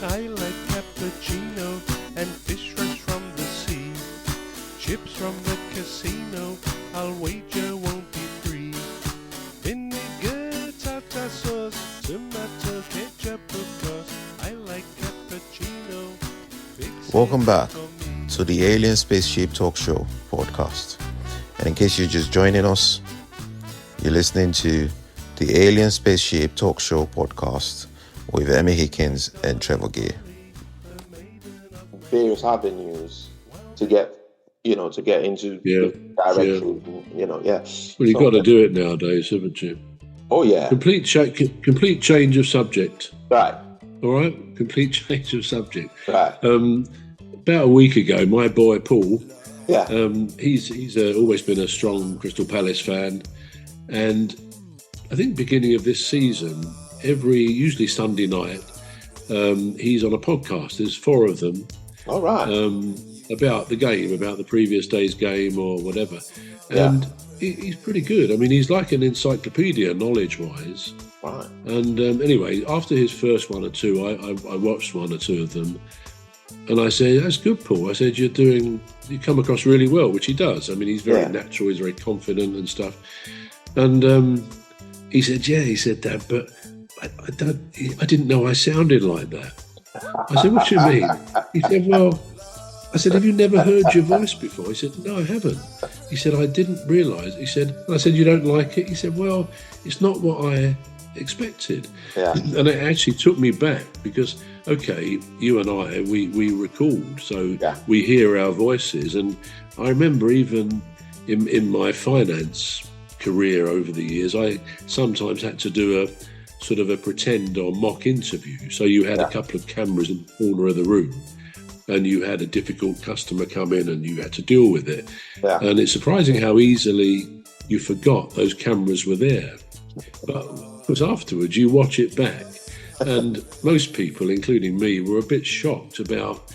I like cappuccino and fish fresh from the sea. Chips from the casino, I'll wager won't be free. Vinegar, tartar sauce, tomato, ketchup, of course. I like cappuccino. Welcome back to the Alien Spaceship Talk Show podcast. And in case you're just joining us, you're listening to the Alien Spaceship Talk Show podcast with Emmy Hikins and Trevor Gear. Various avenues to get into the direction, Well, you've got to do it nowadays, haven't you? Oh, yeah. Complete change of subject. Right. All right? Complete change of subject. Right. About a week ago, my boy Paul, he's always been a strong Crystal Palace fan, and I think beginning of this season, usually Sunday night, he's on a podcast. There's 4 of them. All right. About the game, about the previous day's game or whatever. Yeah. And he's pretty good. I mean, he's like an encyclopedia knowledge-wise. Right. And anyway, after his first 1 or 2, I watched 1 or 2 of them. And I said, that's good, Paul. I said, you come across really well, which he does. I mean, he's very natural, he's very confident and stuff. And he said, Dad, but I didn't know I sounded like that. I said, what do you mean? He said, well, I said, have you never heard your voice before? He said, no, I haven't. He said, I didn't realise. He said, and I said, you don't like it? He said, well, it's not what I expected. Yeah. And it actually took me back because, okay, you and I, we record, so we hear our voices. And I remember even in my finance career over the years, I sometimes had to do a sort of a pretend or mock interview. So you had a couple of cameras in the corner of the room and you had a difficult customer come in and you had to deal with it. Yeah. And it's surprising how easily you forgot those cameras were there. But because afterwards you watch it back and most people, including me, were a bit shocked about,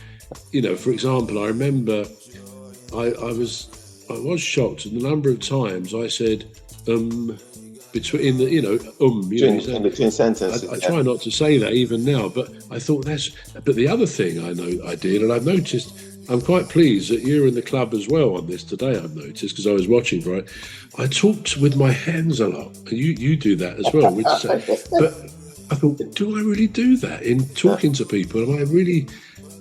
for example, I remember I was shocked at the number of times I said, between the, between sentences. I try not to say that even now, but I thought but the other thing I know I did, and I've noticed, I'm quite pleased that you're in the club as well on this today, I've noticed, because I was watching, right? I talked with my hands a lot, and you do that as well, but I thought, do I really do that in talking to people? Am I really?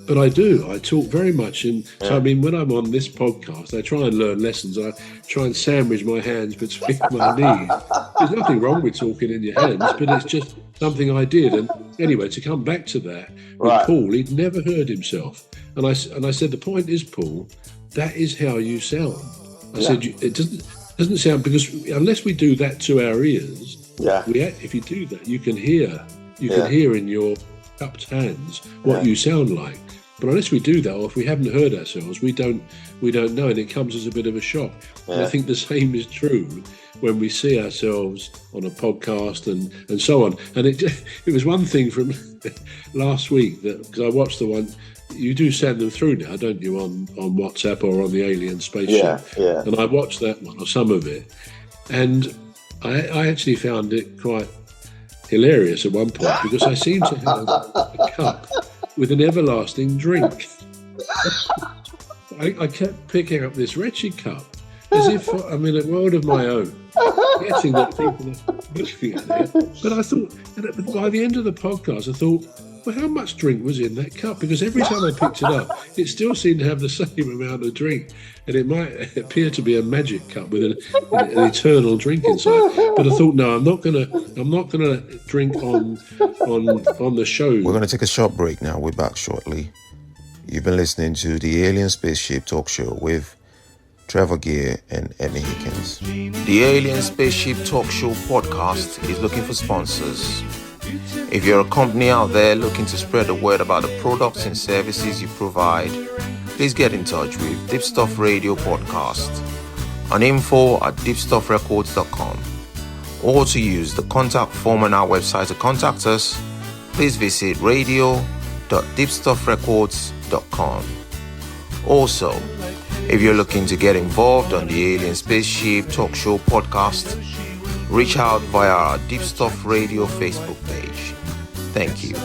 But I do. I talk very much. So, I mean, when I'm on this podcast, I try and learn lessons. I try and sandwich my hands between my knees. There's nothing wrong with talking in your hands, but it's just something I did. And anyway, to come back to that, with Paul, he'd never heard himself. And I said, the point is, Paul, that is how you sound. I said, it doesn't sound, because unless we do that to our ears, if you do that, you can hear in your cupped hands what you sound like. But unless we do that, or if we haven't heard ourselves, we don't know, and it comes as a bit of a shock. And I think the same is true when we see ourselves on a podcast and so on. And it was one thing from last week, that because I watched the one, you do send them through now, don't you, on WhatsApp or on the Alien Spaceship? Yeah. And I watched that one, or some of it, and I actually found it quite hilarious at one point, because I seemed to have a cup with an everlasting drink. I kept picking up this wretched cup as if I'm in a world of my own, getting that people are looking at it. But I thought, by the end of the podcast, I thought, well, how much drink was in that cup? Because every time I picked it up, it still seemed to have the same amount of drink. And it might appear to be a magic cup with an eternal drink inside. But I thought, no, I'm not gonna drink on the show. We're going to take a short break now. We're back shortly. You've been listening to the Alien Spaceship Talk Show with Trevor Gear and Emmy Hikins. The Alien Spaceship Talk Show podcast is looking for sponsors. If you're a company out there looking to spread the word about the products and services you provide, please get in touch with Deepstuff Radio Podcast on info@deepstuffrecords.com, or to use the contact form on our website to contact us, please visit radio.deepstuffrecords.com. Also, if you're looking to get involved on the Alien Spaceship Talk Show podcast, reach out via our Deepstuff Radio Facebook page. Thank you.